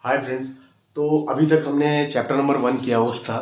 Hi friends. तो अभी तक हमने चैप्टर नंबर 1 किया हुआ था।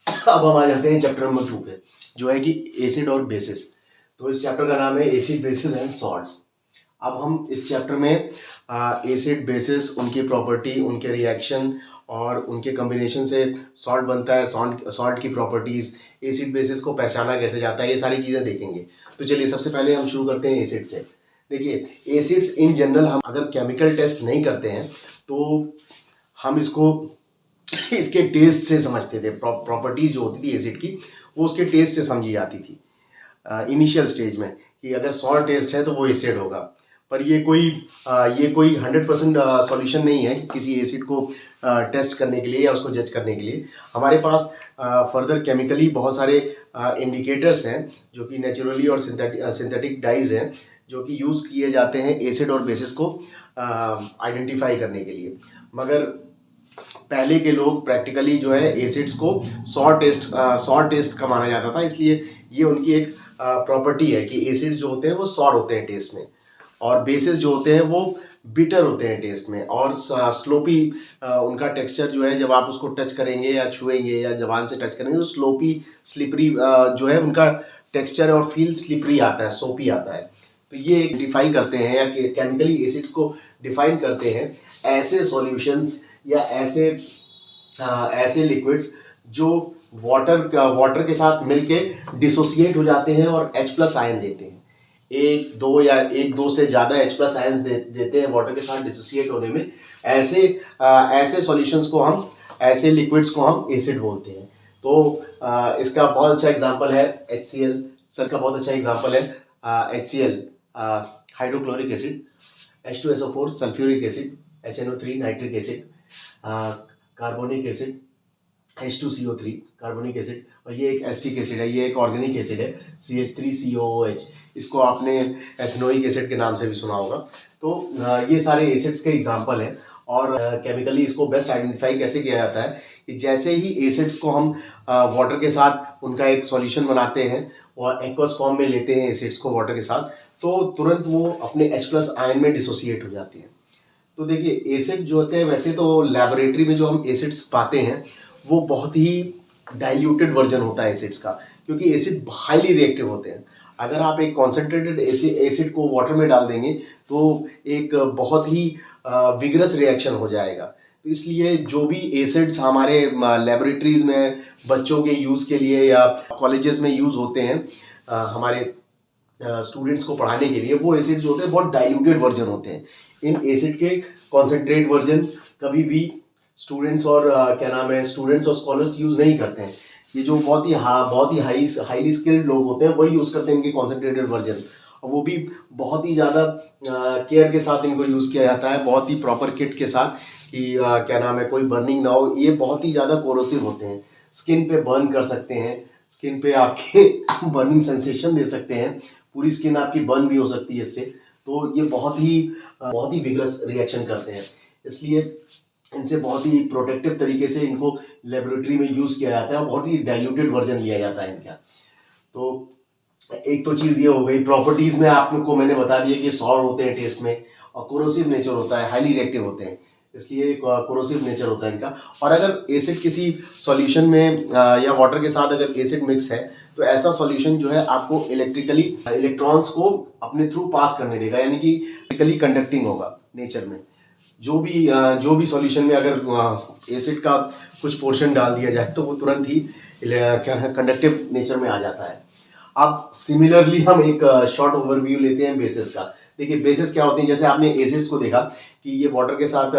अब हम आ जाते हैं चैप्टर नंबर 2 पे, जो है कि एसिड और बेसिस। तो इस चैप्टर का नाम है एसिड बेसिस एंड सॉल्ट्स। अब हम इस चैप्टर में एसिड बेसिस, उनकी प्रॉपर्टी, उनके रिएक्शन और उनके कॉम्बिनेशन से सॉल्ट बनता है। सॉल्ट की प्रॉपर्टीज, एसिड बेसिस को पहचाना कैसे जाता है, ये सारी चीज़ें देखेंगे। तो चलिए सबसे पहले हम शुरू करते हैं एसिड से। देखिए, एसिड्स इन जनरल हम अगर केमिकल टेस्ट नहीं करते हैं तो हम इसको इसके टेस्ट से समझते थे। प्रॉपर्टीज जो होती थी एसिड की, वो उसके टेस्ट से समझी जाती थी इनिशियल स्टेज में, कि अगर सॉल्ट टेस्ट है तो वो एसिड होगा। पर ये कोई 100% सॉल्यूशन नहीं है किसी एसिड को टेस्ट करने के लिए या उसको जज करने के लिए। हमारे पास फर्दर केमिकली बहुत सारे इंडिकेटर्स हैं, जो कि नेचुरली और सिंथेटिक डाइज हैं, जो कि यूज़ किए जाते हैं एसिड और बेसिस को आइडेंटिफाई करने के लिए। मगर पहले के लोग प्रैक्टिकली जो है एसिड्स को सॉर टेस्ट का माना जाता था, इसलिए ये उनकी एक प्रॉपर्टी है कि एसिड्स जो होते हैं वो सॉर होते हैं टेस्ट में, और बेसिस जो होते हैं वो बिटर होते हैं टेस्ट में, और स्लोपी उनका टेक्सचर जो है, जब आप उसको टच करेंगे या छुएंगे या जबान से टच करेंगे तो स्लोपी स्लिपरी जो है उनका टेक्सचर, और फील स्लिपरी आता है, सोपी आता है। तो ये डिफाइन करते हैं या केमिकली एसिड्स को डिफाइन करते हैं ऐसे सॉल्यूशंस या ऐसे लिक्विड्स जो वाटर के साथ मिलके डिसोसिएट हो जाते हैं और H+ आयन देते हैं। एक दो से ज़्यादा H+ आयन्स देते हैं वाटर के साथ डिसोसिएट होने में। ऐसे सॉल्यूशंस को हम, ऐसे लिक्विड्स को हम एसिड बोलते हैं। तो इसका बहुत अच्छा एग्जांपल है HCl। सर का बहुत अच्छा एग्जांपल है HCl, hydrochloric acid, H2SO4 sulphuric acid, HNO3 nitric acid, carbonic acid H2CO3 carbonic acid, और ये एक एसिटिक एसिड है, ये एक ऑर्गेनिक एसिड है CH3COOH। इसको आपने एथेनोइक एसिड के नाम से भी सुना होगा। तो ये सारे एसिड्स के एग्जांपल हैं। और केमिकली इसको बेस्ट आइडेंटिफाई कैसे किया जाता है कि जैसे ही एसिड्स को हम वाटर के साथ उनका एक सॉल्यूशन बनाते हैं और एक्वस फॉर्म में लेते हैं एसिड्स को वाटर के साथ, तो तुरंत वो अपने H+ आयन में डिसोसिएट हो जाती हैं। तो देखिए, एसिड जो होते हैं, वैसे तो लेबोरेटरी में जो हम एसिड्स पाते हैं वो बहुत ही डाइल्यूटेड वर्जन होता है एसिड्स का, क्योंकि एसिड हाईली रिएक्टिव होते हैं। अगर आप एक कॉन्सेंट्रेटेड एसिड को वाटर में डाल देंगे तो एक बहुत ही विगरस रिएक्शन हो जाएगा। तो इसलिए जो भी एसिड्स हमारे लेबोरेटरीज में बच्चों के यूज़ के लिए या कॉलेजेस में यूज़ होते हैं हमारे स्टूडेंट्स को पढ़ाने के लिए, वो एसिड जो होते हैं बहुत डाइल्यूटेड वर्जन होते हैं। इन एसिड के कॉन्सेंट्रेट वर्जन कभी भी स्टूडेंट्स और स्टूडेंट्स और स्कॉलर्स यूज़ नहीं करते हैं। ये जो बहुत ही हाईली स्किल्ड लोग होते हैं वही यूज़ करते हैं इनके कॉन्सेंट्रेटेड वर्जन, और वो भी बहुत ही ज़्यादा केयर के साथ इनको यूज़ किया जाता है, बहुत ही प्रॉपर किट के साथ, कि कोई बर्निंग ना हो। ये बहुत ही ज़्यादा कोरोसिव होते हैं, स्किन पे बर्न कर सकते हैं, स्किन पे आपके बर्निंग सेंसेशन दे सकते हैं, पूरी स्किन आपकी बर्न भी हो सकती है इससे। तो ये बहुत ही विगरस रिएक्शन करते हैं, इसलिए इनसे बहुत ही प्रोटेक्टिव तरीके से इनको लेबोरेटरी में यूज़ किया जाता है और बहुत ही डाइल्यूटेड वर्जन लिया जाता है इनका। तो एक तो चीज़ ये हो गई, प्रॉपर्टीज़ में आपको मैंने बता दिया कि सॉर होते हैं टेस्ट में, और कोरोसिव नेचर होता है, हाईली रिएक्टिव होते हैं, इसलिए कोरोसिव नेचर होता है इनका। और अगर एसिड किसी सॉल्यूशन में या वाटर के साथ अगर एसिड मिक्स है, तो ऐसा सॉल्यूशन जो है आपको इलेक्ट्रिकली इलेक्ट्रॉन्स को अपने थ्रू पास करने देगा, यानी कि इलेक्ट्रिकली कंडक्टिंग होगा नेचर में। जो भी सॉल्यूशन में अगर एसिड का कुछ पोर्शन डाल दिया जाए तो वो तुरंत ही कंडक्टिव नेचर में आ जाता है। अब सिमिलरली हम एक शॉर्ट ओवरव्यू लेते हैं बेसिस का। देखिए, बेसिस क्या होते हैं, जैसे आपने एसिड्स को देखा कि ये वाटर के साथ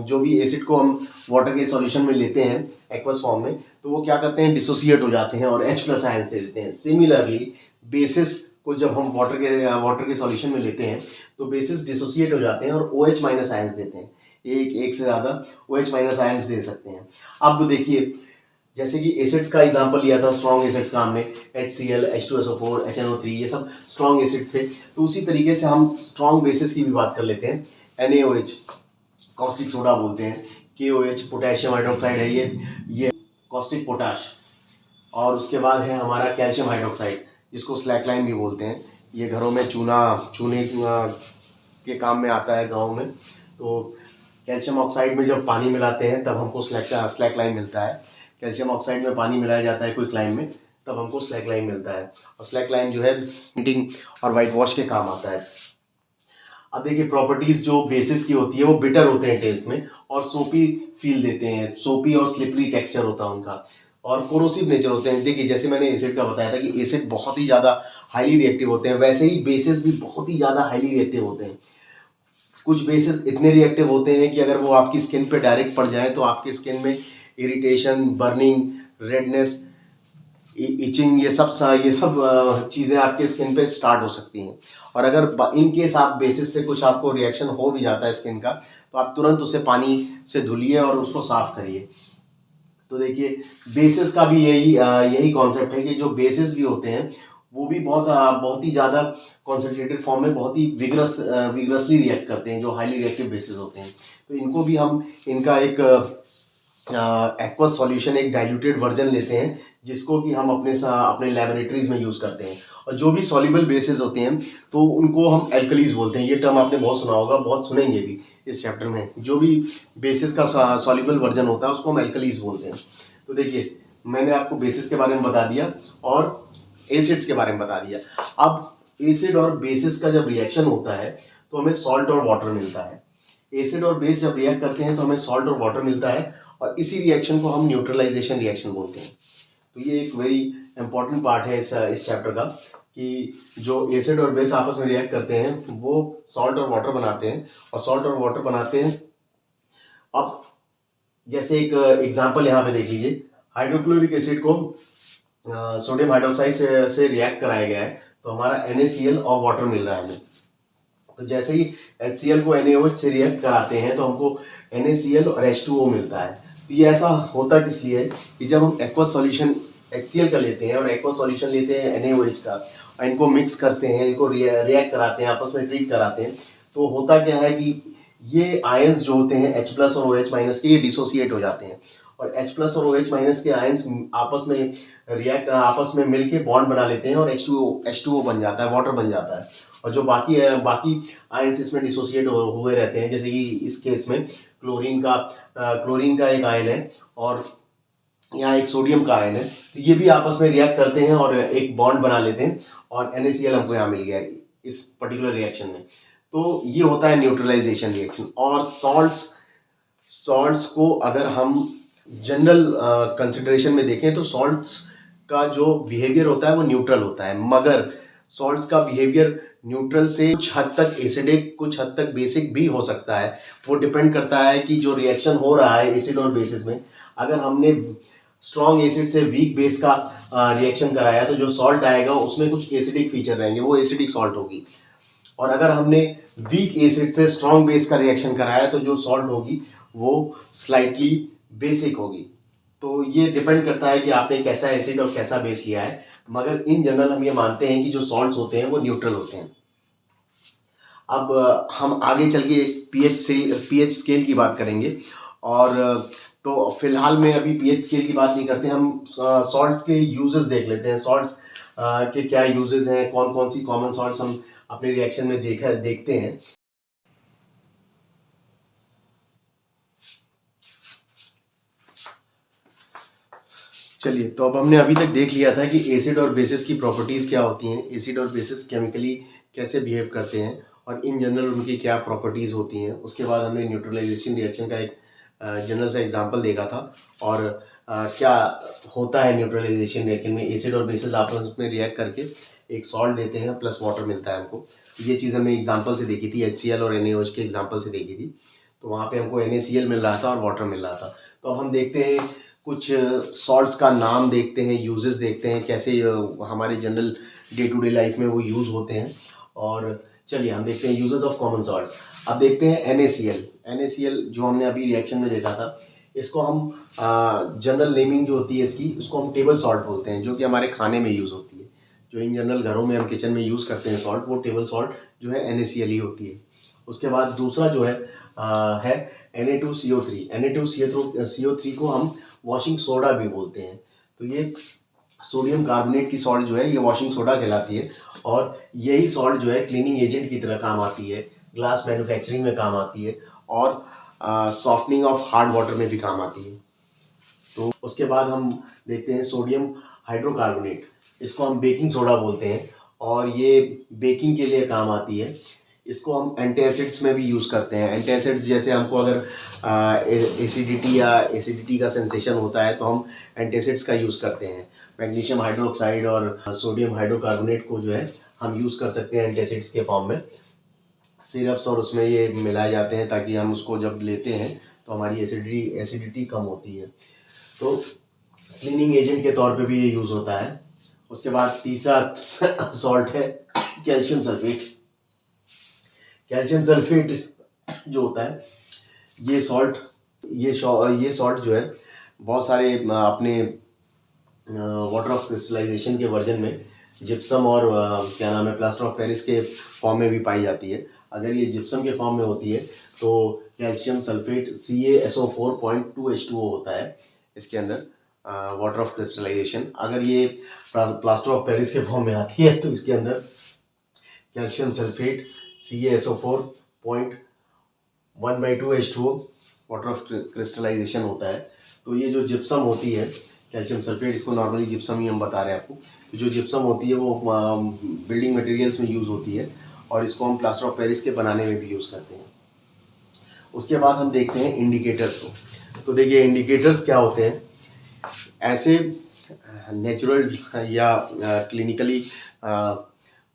जो भी एसिड को हम वाटर के सॉल्यूशन में लेते हैं एक्वस फॉर्म में, तो वो क्या करते हैं, डिसोसिएट हो जाते हैं और H+ आयंस दे देते हैं। सिमिलरली बेसिस को जब हम वाटर के सॉल्यूशन में लेते हैं तो बेसिस डिसोसिएट हो जाते हैं और OH- आयंस देते हैं, एक से ज़्यादा OH- आयंस दे सकते हैं। अब देखिए, जैसे कि एसिड्स का एग्जांपल लिया था, स्ट्रॉन्ग एसिड्स का हमने, HCl, H2SO4, HNO3, ये सब स्ट्रॉन्ग एसिड्स थे। तो उसी तरीके से हम स्ट्रॉन्ग बेसिस की भी बात कर लेते हैं। NaOH कॉस्टिक सोडा बोलते हैं, KOH पोटेशियम हाइड्रोक्साइड है, ये कॉस्टिक पोटाश। और उसके बाद है हमारा कैल्शियम हाइड्रोक्साइड, जिसको स्लैकलाइन भी बोलते हैं। ये घरों में चूने के काम में आता है गाँव में। तो कैल्शियम ऑक्साइड में जब पानी मिलाते हैं तब हमको स्लैक लाइम मिलता है। कैल्शियम ऑक्साइड में पानी मिलाया जाता है क्विक लाइम में, तब हमको स्लैक लाइम मिलता है। और स्लैक लाइम जो है पेंटिंग और वाइट वॉश के काम आता है। अब देखिए प्रॉपर्टीज जो बेसिस की होती है वो बिटर होते हैं टेस्ट में और सोपी फील देते हैं, सोपी और स्लिपरी टेक्सचर होता है उनका, और कोरोसिव नेचर होते हैं। देखिए जैसे मैंने एसिड का बताया था कि एसिड बहुत ही ज़्यादा हाईली रिएक्टिव होते हैं, वैसे ही बेसिस भी बहुत ही ज़्यादा हाईली रिएक्टिव होते हैं। कुछ बेसिस इतने रिएक्टिव होते हैं कि अगर वो आपकी स्किन पे डायरेक्ट पड़ जाए तो आपकी स्किन में इरिटेशन, बर्निंग, रेडनेस, इचिंग, ये सब चीज़ें आपके स्किन पे स्टार्ट हो सकती हैं। और अगर इन केस आप बेसिस से कुछ आपको रिएक्शन हो भी जाता है स्किन का, तो आप तुरंत उसे पानी से धुलिए और उसको साफ करिए। तो देखिए बेसिस का भी यही कॉन्सेप्ट है कि जो बेसिस भी होते हैं वो भी बहुत ही ज़्यादा कॉन्सेंट्रेटेड फॉर्म में बहुत ही विगरसली रिएक्ट करते हैं, जो हाईली रिएक्टिव बेसिस होते हैं। तो इनको भी हम इनका एक एक्वस सॉल्यूशन, एक डाइल्यूटेड वर्जन लेते हैं, जिसको कि हम अपने लैबोरेटरीज में यूज़ करते हैं। और जो भी सॉल्युबल बेसिस होते हैं तो उनको हम एल्कलीज बोलते हैं। ये टर्म आपने बहुत सुना होगा, बहुत सुनेंगे भी इस चैप्टर में। जो भी बेसिस का सॉल्युबल वर्जन होता है उसको हम एल्कलीज बोलते हैं। तो देखिए मैंने आपको बेसिस के बारे में बता दिया और एसिड्स के बारे में बता दिया। अब एसिड और बेसिस का जब रिएक्शन होता है तो हमें सॉल्ट और वाटर मिलता है। एसिड और बेस जब रिएक्ट करते हैं तो हमें सॉल्ट और वाटर मिलता है, और इसी रिएक्शन को हम न्यूट्रलाइजेशन रिएक्शन बोलते हैं। तो ये एक वेरी इंपॉर्टेंट पार्ट है इस चैप्टर का, कि जो एसिड और बेस आपस में रिएक्ट करते हैं वो सॉल्ट और वाटर बनाते हैं, और सॉल्ट और वाटर बनाते हैं। अब जैसे एक एग्जांपल यहाँ पे देख लीजिए, हाइड्रोक्लोरिक एसिड को सोडियम हाइड्रोक्साइड से रिएक्ट कराया गया है, तो हमारा NaCl और वाटर मिल रहा है हमें। तो जैसे ही HCl को NaOH से रिएक्ट कराते हैं तो हमको NaCl और H2O मिलता है। तो ये ऐसा होता किस लिए है कि जब हम एक्वस सॉल्यूशन HCl का लेते हैं और एक्वस सॉल्यूशन लेते हैं NaOH का, और इनको मिक्स करते हैं, इनको रिएक्ट कराते हैं, आपस में ट्रीट कराते हैं, तो होता क्या है कि ये आयंस जो होते हैं H+ और OH- के, ये डिसोसिएट हो जाते हैं, और H+ और OH- के आयंस आपस में मिलके बॉन्ड बना लेते हैं, और H2O बन जाता है, वाटर बन जाता है। और जो बाकी आयंस इसमें डिसोसिएट हुए रहते हैं, जैसे कि इस केस में क्लोरीन का एक आयन है और यहाँ एक सोडियम का आयन है, तो ये भी आपस में रिएक्ट करते हैं और एक बॉन्ड बना लेते हैं, और NaCl हमको यहाँ मिल गया है इस पर्टिकुलर रिएक्शन में। तो ये होता है न्यूट्रलाइजेशन रिएक्शन। और सॉल्ट्स को अगर हम जनरल कंसिडरेशन में देखें तो सॉल्ट्स का जो बिहेवियर होता है वो न्यूट्रल होता है, मगर सॉल्ट्स का बिहेवियर न्यूट्रल से कुछ हद तक एसिडिक, कुछ हद तक बेसिक भी हो सकता है। वो डिपेंड करता है कि जो रिएक्शन हो रहा है एसिड और बेसिस में, अगर हमने स्ट्रॉन्ग एसिड से वीक बेस का रिएक्शन कराया तो जो सॉल्ट आएगा उसमें कुछ एसिडिक फीचर रहेंगे, वो एसिडिक सॉल्ट होगी। और अगर हमने वीक एसिड से स्ट्रॉन्ग बेस का रिएक्शन कराया तो जो सॉल्ट होगी वो स्लाइटली बेसिक होगी। तो ये डिपेंड करता है कि आपने कैसा एसिड और कैसा बेस लिया है, मगर इन जनरल हम ये मानते हैं कि जो सॉल्ट्स होते हैं वो न्यूट्रल होते हैं। अब हम आगे चल के पीएच स्केल की बात करेंगे, और तो फिलहाल में अभी पीएच स्केल की बात नहीं करते, हम सॉल्ट्स के यूजेस देख लेते हैं। सॉल्ट्स के क्या यूजेस हैं, कौन कौन सी कॉमन सॉल्ट्स हम अपने रिएक्शन में देखते हैं। चलिए, तो अब हमने अभी तक देख लिया था कि एसिड और बेसिस की प्रॉपर्टीज़ क्या होती हैं, एसिड और बेसिस केमिकली कैसे बिहेव करते हैं, और इन जनरल उनकी क्या प्रॉपर्टीज़ होती हैं। उसके बाद हमने न्यूट्रलाइजेशन रिएक्शन का एक जनरल सा एग्जांपल देखा था, और क्या होता है न्यूट्रलाइजेशन रिएक्शन में। एसिड और बेसिस आपस में रिएक्ट करके एक सॉल्ट देते हैं प्लस वाटर मिलता है हमको। ये चीज़ हमने एग्जाम्पल से देखी थी, HCl और NaOH के एग्जाम्पल से देखी थी। तो वहाँ पे हमको NaCl मिल रहा था और वाटर मिल रहा था। तो अब हम देखते हैं कुछ सॉल्ट्स का नाम देखते हैं, यूजेस देखते हैं, कैसे हमारे general day to day life में वो यूज़ होते हैं। और चलिए हम देखते हैं यूजेस ऑफ कॉमन सॉल्ट्स। अब देखते हैं NaCl जो हमने अभी रिएक्शन में देखा था, इसको हम जनरल नेमिंग जो होती है इसकी, उसको हम टेबल सॉल्ट बोलते हैं, जो कि हमारे खाने में यूज़ होती है। जो इन जनरल घरों में हम किचन में यूज़ करते हैं सॉल्ट, वो टेबल सॉल्ट जो है NaCl ही होती है। उसके बाद दूसरा जो है Na2CO3। Na2CO3 को हम वॉशिंग सोडा भी बोलते हैं। तो ये सोडियम कार्बोनेट की सॉल्ट जो है ये वॉशिंग सोडा कहलाती है, और यही सॉल्ट जो है क्लीनिंग एजेंट की तरह काम आती है, ग्लास मैन्युफैक्चरिंग में काम आती है, और सॉफ्टनिंग ऑफ हार्ड वाटर में भी काम आती है। तो उसके बाद हम देखते हैं सोडियम हाइड्रोकार्बोनेट, इसको हम बेकिंग सोडा बोलते हैं और ये बेकिंग के लिए काम आती है। इसको हम एंटासिड्स में भी यूज़ करते हैं। एंटासिड्स जैसे हमको अगर एसिडिटी का सेंसेशन होता है तो हम एंटासिड्स का यूज़ करते हैं। मैग्नीशियम हाइड्रोक्साइड और सोडियम हाइड्रोकार्बोनेट को जो है हम यूज़ कर सकते हैं एंटासिड्स के फॉर्म में। सिरप्स और उसमें ये मिलाए जाते हैं ताकि हम उसको जब लेते हैं तो हमारी एसिडिटी कम होती है। तो क्लीनिंग एजेंट के तौर पे भी ये यूज़ होता है। उसके बाद तीसरा सॉल्ट है कैल्शियम सल्फेट। कैल्शियम सल्फेट जो होता है ये सॉल्ट जो है बहुत सारे अपने वाटर ऑफ क्रिस्टलाइजेशन के वर्जन में जिप्सम और क्या नाम है प्लास्टर ऑफ पेरिस के फॉर्म में भी पाई जाती है। अगर ये जिप्सम के फॉर्म में होती है तो कैल्शियम सल्फेट CaSO4.2H2O होता है इसके अंदर वाटर ऑफ क्रिस्टलाइजेशन। अगर ये प्लास्टर ऑफ पेरिस के फॉर्म में आती है तो इसके अंदर calcium sulphate CaSO4.1/2H2O water of crystallisation होता है। तो ये जो जिप्सम होती है कैल्शियम सल्फेट, इसको नॉर्मली जिप्सम ही हम बता रहे हैं आपको। तो जो जिप्सम होती है वो बिल्डिंग मटेरियल्स में यूज़ होती है और इसको हम प्लास्टर ऑफ पेरिस के बनाने में भी यूज़ करते हैं। उसके बाद हम देखते हैं इंडिकेटर्स को। तो देखिए इंडिकेटर्स क्या होते हैं, ऐसे नेचुरल या क्लिनिकली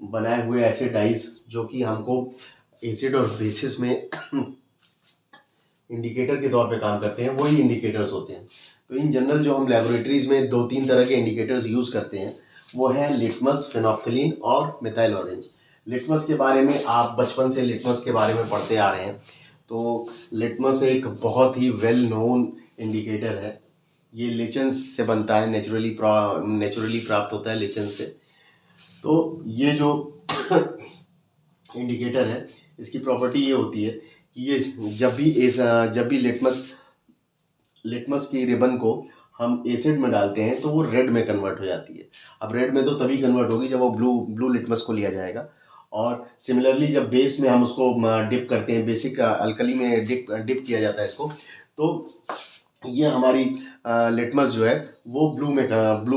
बनाए हुए ऐसे डाइज जो कि हमको एसिड और बेसिस में इंडिकेटर के तौर पे काम करते हैं, वही इंडिकेटर्स होते हैं। तो इन जनरल जो हम लेबोरेटरीज में 2-3 तरह के इंडिकेटर्स यूज़ करते हैं वो हैं लिटमस, फेनोप्थलीन और मिथाइल ऑरेंज। लिटमस के बारे में आप बचपन से लिटमस के बारे में पढ़ते आ रहे हैं। तो लिटमस एक बहुत ही वेल नोन इंडिकेटर है। ये लिचेंस से बनता है, नेचुरली प्राप्त होता है लिचेंस से। तो ये जो इंडिकेटर है इसकी प्रॉपर्टी ये होती है कि ये जब भी लिटमस की रिबन को हम एसिड में डालते हैं तो वो रेड में कन्वर्ट हो जाती है। अब रेड में तो तभी कन्वर्ट होगी जब वो ब्लू लिटमस को लिया जाएगा। और सिमिलरली जब बेस में हम उसको डिप करते हैं, बेसिक अल्कली में डिप किया जाता है इसको, तो ये हमारी लिटमस जो है वो ब्लू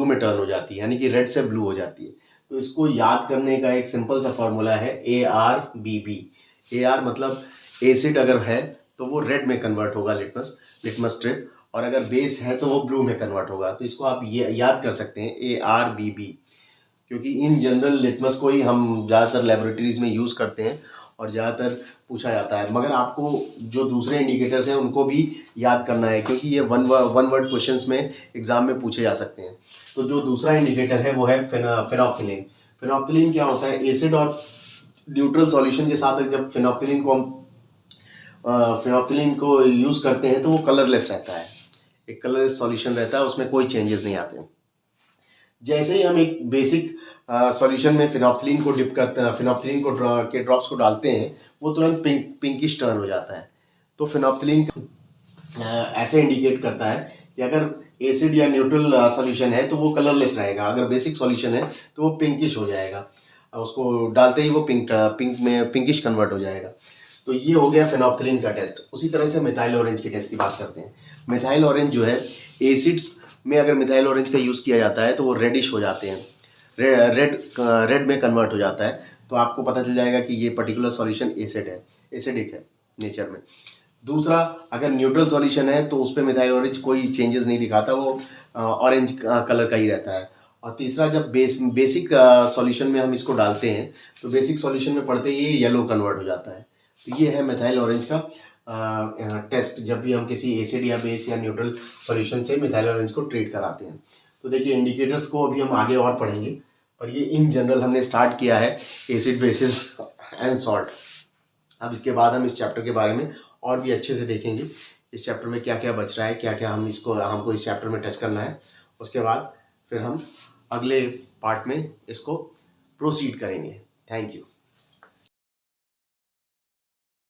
में टर्न हो जाती है, यानी कि रेड से ब्लू हो जाती है। तो इसको याद करने का एक सिंपल सा फॉर्मूला है ARBB। AR मतलब एसिड अगर है तो वो रेड में कन्वर्ट होगा लिटमस स्ट्रिप, और अगर बेस है तो वो ब्लू में कन्वर्ट होगा। तो इसको आप ये याद कर सकते हैं ARBB, क्योंकि इन जनरल लिटमस को ही हम ज़्यादातर लेबोरेटरीज में यूज़ करते हैं और ज़्यादातर पूछा जाता है। मगर आपको जो दूसरे इंडिकेटर्स हैं उनको भी याद करना है, क्योंकि ये वन वर्ड क्वेश्चंस में एग्जाम में पूछे जा सकते हैं। तो जो दूसरा इंडिकेटर है वो है फेनोप्थलीन। फेनोप्थलीन क्या होता है, एसिड और न्यूट्रल सॉल्यूशन के साथ जब फेनोप्थलीन को यूज़ करते हैं तो वो कलरलेस रहता है, एक कलरलेस सॉल्यूशन रहता है, उसमें कोई चेंजेस नहीं आते। जैसे ही हम एक बेसिक सॉल्यूशन में फेनोप्थलीन को डिप करते हैं, फेनोप्थलीन को के ड्रॉप्स को डालते हैं, वो तुरंत पिंकिश टर्न हो जाता है। तो फेनोप्थलीन ऐसे इंडिकेट करता है कि अगर एसिड या न्यूट्रल सॉल्यूशन है तो वो कलरलेस रहेगा, अगर बेसिक सॉल्यूशन है तो वो पिंकिश हो जाएगा, उसको डालते ही वो पिंकिश कन्वर्ट हो जाएगा। तो ये हो गया फेनोप्थलीन का टेस्ट। उसी तरह से मिथाइल ऑरेंज के टेस्ट की बात करते हैं। मिथाइल ऑरेंज जो है, एसिड्स में अगर मिथाइल ऑरेंज का यूज़ किया जाता है तो वो रेडिश हो जाते हैं, रेड में कन्वर्ट हो जाता है। तो आपको पता चल जाएगा कि ये पर्टिकुलर सॉल्यूशन एसिडिक है नेचर में। दूसरा, अगर न्यूट्रल सॉल्यूशन है तो उस पर मिथाइल ऑरेंज कोई चेंजेस नहीं दिखाता, वो ऑरेंज कलर का ही रहता है। और तीसरा, जब बेसिक सॉल्यूशन में हम इसको डालते हैं तो बेसिक सॉल्यूशन में पड़ते ही ये येलो कन्वर्ट हो जाता है। तो ये है मिथाइल ऑरेंज का टेस्ट, जब भी हम किसी एसिड या बेस या न्यूट्रल सॉल्यूशन से मिथाइल ऑरेंज को ट्रीट कराते हैं। तो देखिए इंडिकेटर्स को अभी हम आगे और पढ़ेंगे, पर ये इन जनरल हमने स्टार्ट किया है एसिड, बेसिस एंड सॉल्ट। अब इसके बाद हम इस चैप्टर के बारे में और भी अच्छे से देखेंगे, इस चैप्टर में क्या क्या बच रहा है, क्या क्या हमको इस चैप्टर में टच करना है। उसके बाद फिर हम अगले पार्ट में इसको प्रोसीड करेंगे। Thank you.